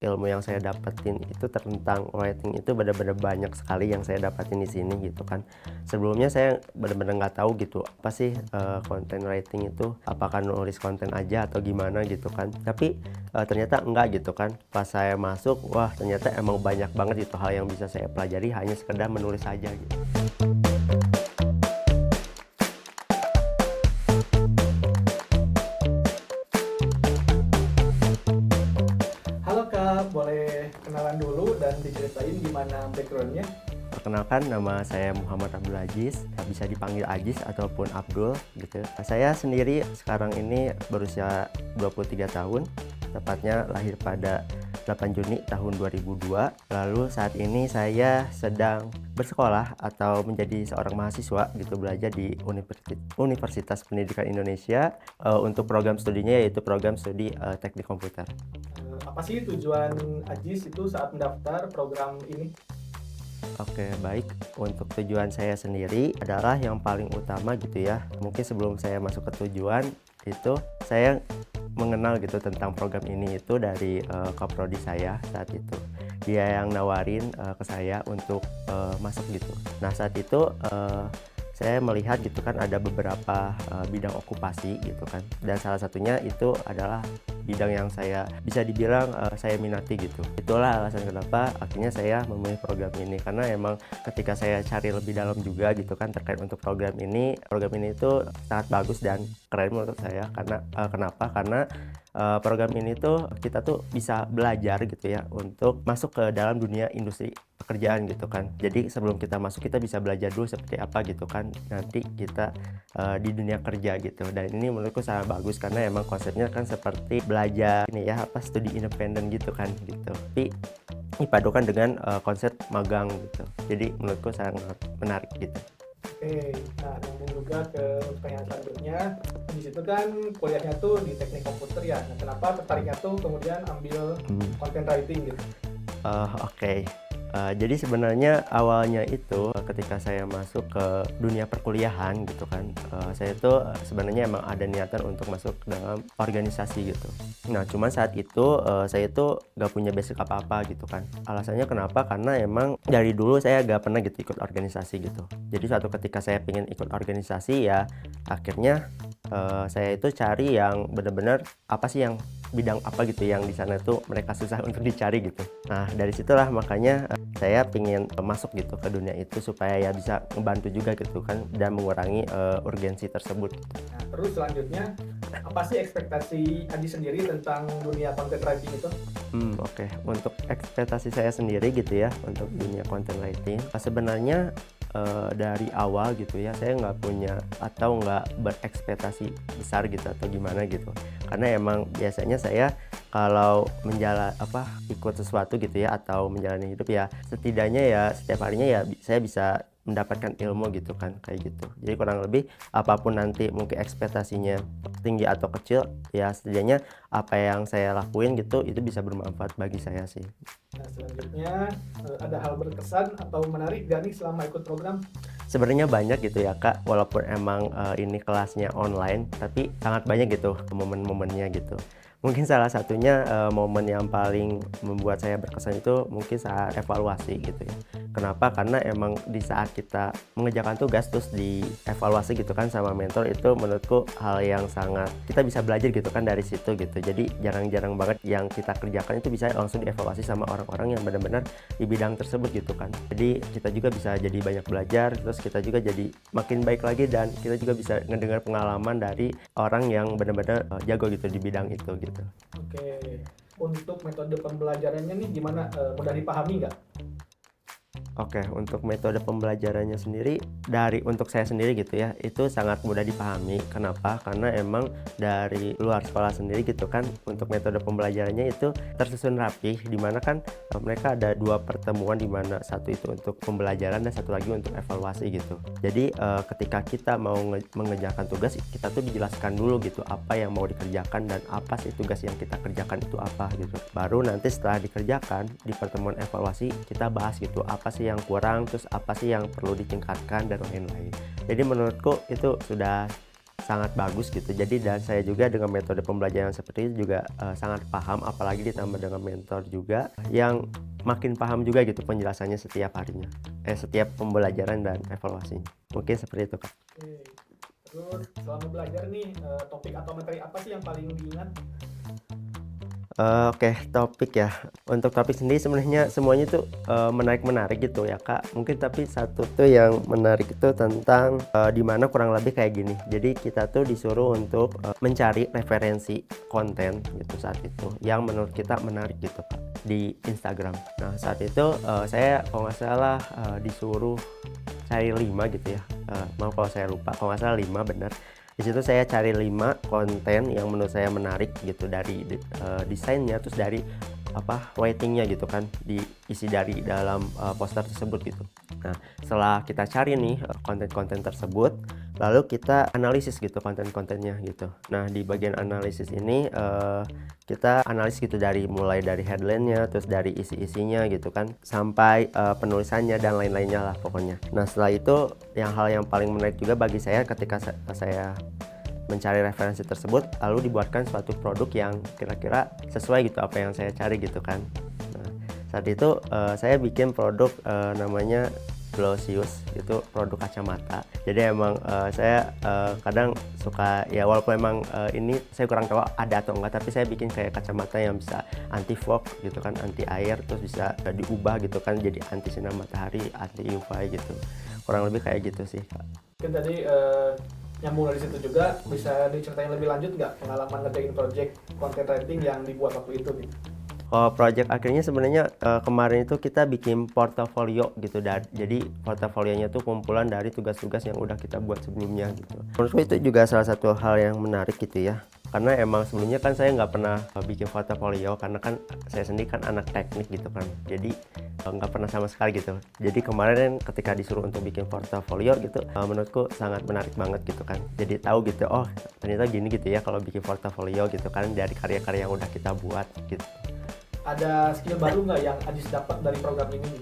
ilmu yang saya dapetin itu tentang writing itu benar-benar banyak sekali yang saya dapatin di sini gitu kan. Sebelumnya saya benar-benar nggak tahu gitu apa sih content writing itu, apakah nulis konten aja atau gimana gitu kan. Tapi ternyata enggak gitu kan. Pas saya masuk, wah ternyata emang banyak banget itu hal yang bisa saya pelajari hanya sekedar menulis saja gitu. Halo Kak, boleh kenalan dulu dan diceritain gimana backgroundnya? Perkenalkan, nama saya Muhammad Abdul Aziz, bisa dipanggil Aziz ataupun Abdul gitu. Saya sendiri sekarang ini berusia 23 tahun, tepatnya lahir pada 8 Juni tahun 2002. Lalu saat ini saya sedang bersekolah atau menjadi seorang mahasiswa gitu, belajar di Universitas Pendidikan Indonesia. Untuk program studinya yaitu program studi teknik komputer. Apa sih tujuan Ajis itu saat mendaftar program ini? Oke, baik. Untuk tujuan saya sendiri adalah yang paling utama gitu ya. Mungkin sebelum saya masuk ke tujuan itu, saya mengenal gitu tentang program ini itu dari kaprodi saya saat itu. Dia yang nawarin ke saya untuk masuk gitu. Nah, saat itu saya melihat gitu kan ada beberapa bidang okupasi gitu kan. Dan salah satunya itu adalah bidang yang saya bisa dibilang saya minati gitu. Itulah alasan kenapa akhirnya saya memilih program ini, karena emang ketika saya cari lebih dalam juga gitu kan terkait untuk program ini itu sangat bagus dan keren menurut saya. Karena kenapa? Karena program ini tuh kita tuh bisa belajar gitu ya untuk masuk ke dalam dunia industri pekerjaan gitu kan. Jadi sebelum kita masuk kita bisa belajar dulu seperti apa gitu kan nanti kita di dunia kerja gitu. Dan ini menurutku sangat bagus karena emang konsepnya kan seperti belajar ini ya, apa, studi independen gitu kan gitu. Tapi dipadukan dengan konsep magang gitu. Jadi menurutku sangat menarik gitu. Oke, nah nyambung juga ke pertanyaan selanjutnya. Di situ kan kuliahnya tuh di teknik komputer ya. Nah, kenapa tertariknya tuh kemudian ambil content writing gitu? Oke. Jadi sebenarnya awalnya itu ketika saya masuk ke dunia perkuliahan gitu kan, saya tuh sebenarnya emang ada niatan untuk masuk ke dalam organisasi gitu. Nah, cuman saat itu saya tuh gak punya basic apa-apa gitu kan. Alasannya kenapa? Karena emang dari dulu saya gak pernah gitu ikut organisasi gitu. Jadi suatu ketika saya pengen ikut organisasi ya akhirnya saya itu cari yang benar-benar apa sih yang bidang apa gitu yang di sana tuh mereka susah untuk dicari gitu. Nah, dari situlah makanya saya pingin masuk gitu ke dunia itu supaya ya bisa membantu juga gitu kan dan mengurangi urgensi tersebut. Nah, terus selanjutnya apa sih ekspektasi Ajis sendiri tentang dunia content writing itu? Oke. Untuk ekspektasi saya sendiri gitu ya untuk dunia content writing, sebenarnya dari awal gitu ya saya nggak punya atau nggak berekspektasi besar gitu atau gimana gitu, karena emang biasanya saya kalau ikut sesuatu gitu ya atau menjalani hidup ya setidaknya ya setiap harinya ya saya bisa mendapatkan ilmu gitu kan kayak gitu. Jadi kurang lebih apapun nanti mungkin ekspektasinya tinggi atau kecil ya setidaknya apa yang saya lakuin gitu itu bisa bermanfaat bagi saya sih. Nah, selanjutnya ada hal berkesan atau menarik gak nih selama ikut program? Sebenarnya banyak gitu ya Kak, walaupun emang ini kelasnya online, tapi sangat banyak gitu momen-momennya gitu. Mungkin salah satunya momen yang paling membuat saya berkesan itu mungkin saat evaluasi gitu ya. Kenapa? Karena emang di saat kita mengerjakan tugas terus dievaluasi gitu kan sama mentor, itu menurutku hal yang sangat kita bisa belajar gitu kan dari situ gitu. Jadi jarang-jarang banget yang kita kerjakan itu bisa langsung dievaluasi sama orang-orang yang benar-benar di bidang tersebut gitu kan. Jadi kita juga bisa jadi banyak belajar, terus kita juga jadi makin baik lagi dan kita juga bisa ngedengar pengalaman dari orang yang benar-benar jago gitu di bidang itu gitu. Oke, untuk metode pembelajarannya nih gimana? Mudah dipahami nggak? Oke, untuk metode pembelajarannya sendiri, untuk saya sendiri gitu ya, itu sangat mudah dipahami. Kenapa? Karena emang dari luar sekolah sendiri gitu kan, untuk metode pembelajarannya itu tersusun rapih, di mana kan mereka ada dua pertemuan, di mana satu itu untuk pembelajaran dan satu lagi untuk evaluasi gitu. Jadi ketika kita mau mengerjakan tugas, kita tuh dijelaskan dulu gitu apa yang mau dikerjakan dan apa sih tugas yang kita kerjakan itu apa gitu. Baru nanti setelah dikerjakan di pertemuan evaluasi kita bahas gitu apa sih yang kurang, terus apa sih yang perlu ditingkatkan dan lain-lain. Jadi menurutku itu sudah sangat bagus gitu. Jadi dan saya juga dengan metode pembelajaran seperti itu juga sangat paham, apalagi ditambah dengan mentor juga yang makin paham juga gitu penjelasannya setiap harinya, setiap pembelajaran dan evaluasinya. Mungkin seperti itu, Kak. Oke. Terus selama belajar nih, topik atau materi apa sih yang paling diingat? Oke, topik ya. Untuk topik sendiri sebenarnya semuanya tuh menarik-menarik gitu ya, Kak. Mungkin tapi satu tuh yang menarik itu tentang di mana kurang lebih kayak gini. Jadi kita tuh disuruh untuk mencari referensi konten gitu saat itu yang menurut kita menarik gitu, Kak, di Instagram. Nah, saat itu saya kalau nggak salah disuruh cari 5 gitu ya. Maaf kalau saya lupa, kalau nggak salah 5 benar. Di situ saya cari 5 konten yang menurut saya menarik gitu dari desainnya, terus dari writingnya gitu kan, diisi dari dalam poster tersebut gitu. Nah, setelah kita cari nih konten-konten tersebut, lalu kita analisis gitu konten-kontennya gitu. Nah, di bagian analisis ini kita analisis gitu mulai dari headline-nya, terus dari isi-isinya gitu kan, sampai penulisannya dan lain-lainnya lah pokoknya. Nah, setelah itu hal yang paling menarik juga bagi saya ketika saya mencari referensi tersebut, lalu dibuatkan suatu produk yang kira-kira sesuai gitu apa yang saya cari gitu kan. Nah, saat itu saya bikin produk namanya Glossius, itu produk kacamata. Jadi emang saya kadang suka ya, walaupun emang ini saya kurang tahu ada atau enggak, tapi saya bikin kayak kacamata yang bisa anti fog gitu kan, anti air, terus bisa diubah gitu kan jadi anti sinar matahari, anti UV gitu. Kurang lebih kayak gitu sih, Kak. Mungkin tadi nyambung dari situ juga, bisa diceritain lebih lanjut nggak pengalaman ngerjain project content writing yang dibuat waktu itu gitu? Project akhirnya sebenarnya kemarin itu kita bikin portofolio gitu. Jadi portofolionya tuh kumpulan dari tugas-tugas yang udah kita buat sebelumnya gitu. Menurutku itu juga salah satu hal yang menarik gitu ya. Karena emang sebelumnya kan saya nggak pernah bikin portofolio, karena kan saya sendiri kan anak teknik gitu kan. Jadi nggak pernah sama sekali gitu. Jadi kemarin ketika disuruh untuk bikin portofolio gitu, menurutku sangat menarik banget gitu kan. Jadi tahu gitu, oh ternyata gini gitu ya kalau bikin portofolio gitu kan, dari karya-karya yang udah kita buat gitu. Ada skill baru nggak yang Ajis dapat dari program ini?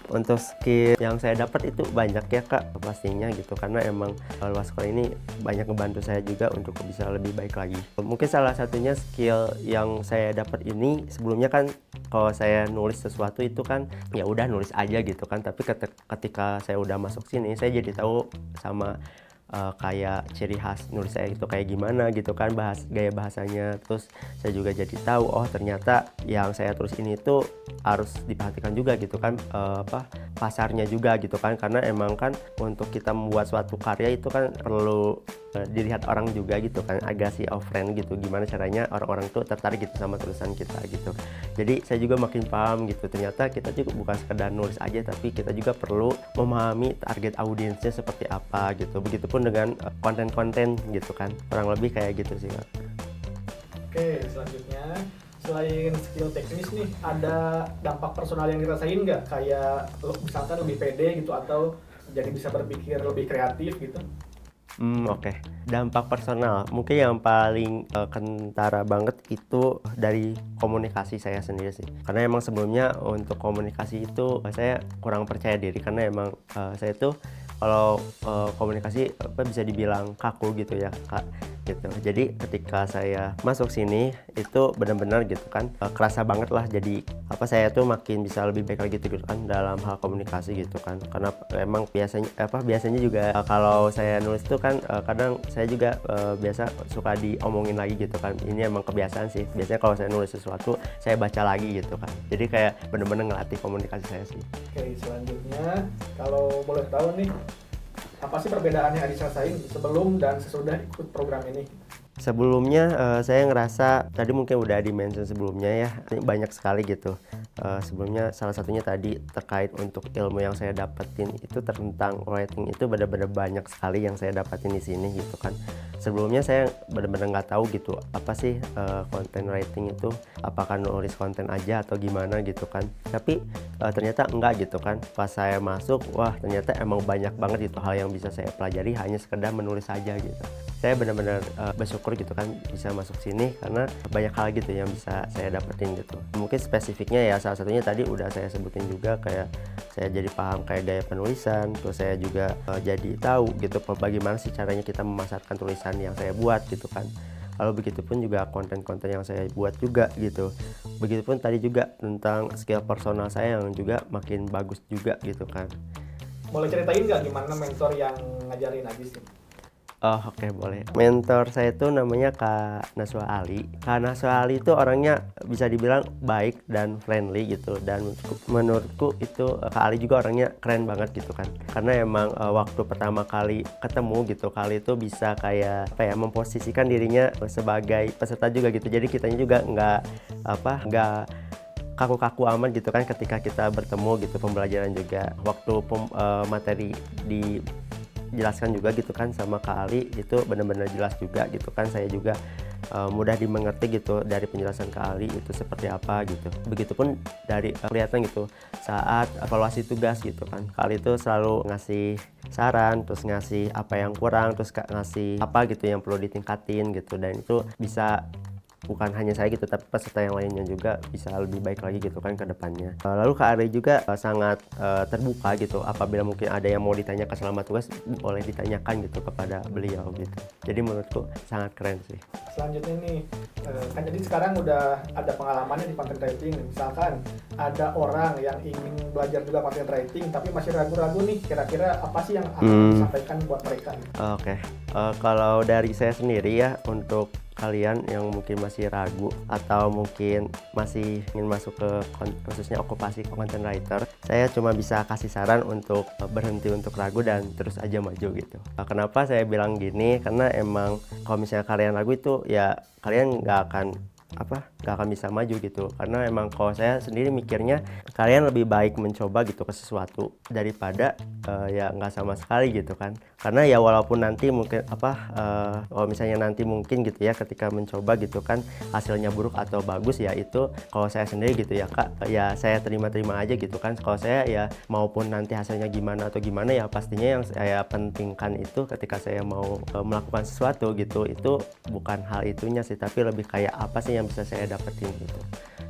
Untuk skill yang saya dapat itu banyak ya, Kak, pastinya gitu, karena emang luar sekolah ini banyak ngebantu saya juga untuk bisa lebih baik lagi. Mungkin salah satunya skill yang saya dapat ini, sebelumnya kan kalau saya nulis sesuatu itu kan ya udah nulis aja gitu kan, tapi ketika saya udah masuk sini saya jadi tahu sama kayak ciri khas nulis saya itu kayak gimana gitu kan, gaya bahasanya. Terus saya juga jadi tahu oh ternyata yang saya tulis ini tuh harus diperhatikan juga gitu kan, pasarnya juga gitu kan, karena emang kan untuk kita membuat suatu karya itu kan perlu dilihat orang juga gitu kan, agak sih offline gitu, gimana caranya orang-orang tuh tertarik gitu sama tulisan kita gitu. Jadi saya juga makin paham gitu, ternyata kita juga bukan sekedar nulis aja, tapi kita juga perlu memahami target audiensnya seperti apa gitu. Begitupun dengan konten-konten gitu kan, kurang lebih kayak gitu sih, Kak. Oke, selanjutnya selain skill teknis nih, ada dampak personal yang dirasain nggak? Kayak misalkan lebih pede gitu, atau jadi bisa berpikir lebih kreatif gitu? Oke. Dampak personal mungkin yang paling kentara banget itu dari komunikasi saya sendiri sih, karena emang sebelumnya untuk komunikasi itu saya kurang percaya diri, karena emang saya tuh kalau komunikasi bisa dibilang kaku gitu ya, Kak, gitu. Jadi ketika saya masuk sini itu benar-benar gitu kan kerasa banget lah, jadi saya tuh makin bisa lebih baik lagi gitu kan dalam hal komunikasi gitu kan, karena emang biasanya juga kalau saya nulis tuh kan kadang saya juga biasa suka diomongin lagi gitu kan. Ini emang kebiasaan sih, biasanya kalau saya nulis sesuatu saya baca lagi gitu kan, jadi kayak bener-bener ngelatih komunikasi saya sih. Oke, selanjutnya kalau boleh tahu nih, apa sih perbedaan yang Adis rasain sebelum dan sesudah ikut program ini? Sebelumnya saya ngerasa tadi mungkin udah di-mention sebelumnya ya, ini banyak sekali gitu. Sebelumnya salah satunya tadi terkait untuk ilmu yang saya dapetin itu tentang writing, itu benar-benar banyak sekali yang saya dapetin di sini gitu kan. Sebelumnya saya benar-benar nggak tahu gitu apa sih content writing itu, apakah nulis konten aja atau gimana gitu kan. Tapi ternyata enggak gitu kan. Pas saya masuk, wah ternyata emang banyak banget itu hal yang bisa saya pelajari hanya sekedar menulis saja gitu. Saya benar-benar bersyukur bersyukur gitu kan bisa masuk sini karena banyak hal gitu yang bisa saya dapetin gitu. Mungkin spesifiknya ya salah satunya tadi udah saya sebutin juga, kayak saya jadi paham kayak gaya penulisan, terus saya juga jadi tahu gitu bagaimana sih caranya kita memasarkan tulisan yang saya buat gitu kan. Lalu begitupun juga konten-konten yang saya buat juga gitu. Begitupun tadi juga tentang skill personal saya yang juga makin bagus juga gitu kan. Boleh ceritain nggak gimana mentor yang ngajarin Ajis nih? Oh oke, boleh. Mentor saya itu namanya Kak Naswa Ali. Kak Naswa Ali itu orangnya bisa dibilang baik dan friendly gitu. Dan menurutku itu Kak Ali juga orangnya keren banget gitu kan. Karena emang waktu pertama kali ketemu gitu, kali itu bisa kayak apa ya, memposisikan dirinya sebagai peserta juga gitu. Jadi kitanya juga nggak kaku-kaku aman gitu kan ketika kita bertemu gitu, pembelajaran juga. Waktu materi dijelaskan juga gitu kan sama Kak Ali, itu benar-benar jelas juga gitu kan. Saya juga mudah dimengerti gitu dari penjelasan Kak Ali itu seperti apa gitu. Begitupun dari kelihatan gitu saat evaluasi tugas gitu kan, Kak Ali itu selalu ngasih saran, terus ngasih apa yang kurang, terus ngasih apa gitu yang perlu ditingkatin gitu. Dan itu bisa bukan hanya saya gitu, tapi peserta yang lainnya juga bisa lebih baik lagi gitu kan ke depannya. Lalu Kak Ari juga sangat terbuka gitu, apabila mungkin ada yang mau ditanyakan selama tugas boleh ditanyakan gitu kepada beliau gitu. Jadi menurutku sangat keren sih. Selanjutnya nih, kan jadi sekarang udah ada pengalamannya di content writing. Misalkan ada orang yang ingin belajar juga content writing tapi masih ragu-ragu nih, kira-kira apa sih yang akan disampaikan buat mereka? Oke. Kalau dari saya sendiri ya, untuk kalian yang mungkin masih ragu atau mungkin masih ingin masuk ke khususnya okupasi content writer, saya cuma bisa kasih saran untuk berhenti untuk ragu dan terus aja maju gitu. Kenapa saya bilang gini? Karena emang kalau misalnya kalian ragu itu ya kalian nggak akan bisa maju gitu. Karena emang kalau saya sendiri mikirnya kalian lebih baik mencoba gitu ke sesuatu daripada ya nggak sama sekali gitu kan. Karena ya walaupun nanti mungkin kalau misalnya nanti mungkin gitu ya ketika mencoba gitu kan hasilnya buruk atau bagus, ya itu kalau saya sendiri gitu ya Kak, ya saya terima-terima aja gitu kan. Kalau saya ya maupun nanti hasilnya gimana atau gimana, ya pastinya yang saya pentingkan itu ketika saya mau melakukan sesuatu gitu, itu bukan hal itunya sih, tapi lebih kayak apa sih yang bisa saya dapetin gitu.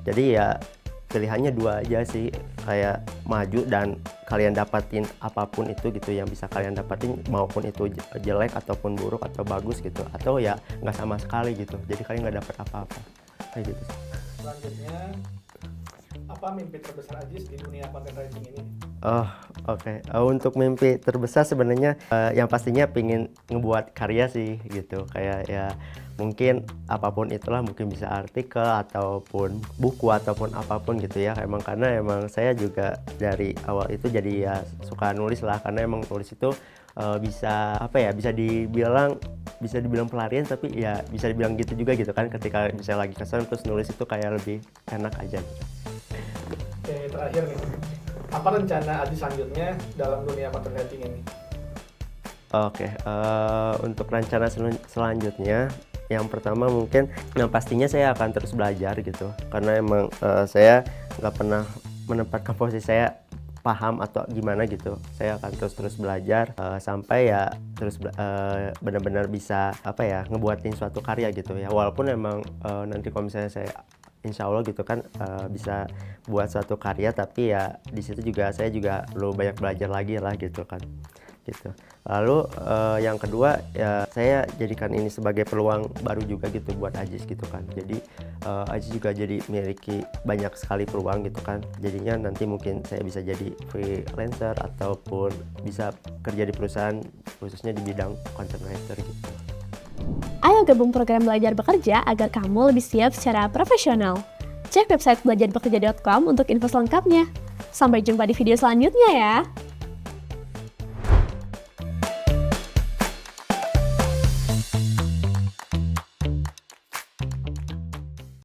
Jadi ya pilihannya dua aja sih, kayak maju dan kalian dapatin apapun itu gitu yang bisa kalian dapatin, maupun itu jelek ataupun buruk atau bagus gitu, atau ya nggak sama sekali gitu, jadi kalian nggak dapet apa-apa kayak gitu. Selanjutnya, apa mimpi terbesar Ajis di dunia content writing ini? Oke. Untuk mimpi terbesar sebenarnya yang pastinya pingin ngebuat karya sih gitu, kayak ya mungkin apapun itulah, mungkin bisa artikel ataupun buku ataupun apapun gitu ya. Karena emang saya juga dari awal itu jadi ya suka nulis lah, karena emang nulis itu bisa dibilang pelarian, tapi ya bisa dibilang gitu juga gitu kan, ketika bisa lagi kesel terus nulis itu kayak lebih enak aja gitu. Oke, terakhir nih, apa rencana Ajis selanjutnya dalam dunia content writing ini? Oke, untuk rencana selanjutnya, yang pertama mungkin yang pastinya saya akan terus belajar gitu, karena emang saya nggak pernah menempatkan posisi saya paham atau gimana gitu. Saya akan terus belajar sampai ya terus benar-benar bisa ngebuatin suatu karya gitu ya. Walaupun emang nanti kalau misalnya saya insya Allah gitu kan bisa buat suatu karya, tapi ya di situ juga saya juga perlu banyak belajar lagi lah gitu kan gitu. Lalu yang kedua ya saya jadikan ini sebagai peluang baru juga gitu buat Ajis gitu kan. Jadi Ajis juga jadi memiliki banyak sekali peluang gitu kan. Jadinya nanti mungkin saya bisa jadi freelancer ataupun bisa kerja di perusahaan khususnya di bidang content writer gitu. Ayo gabung program Belajar Bekerja agar kamu lebih siap secara profesional. Cek website belajarbekerja.com untuk info selengkapnya. Sampai jumpa di video selanjutnya ya.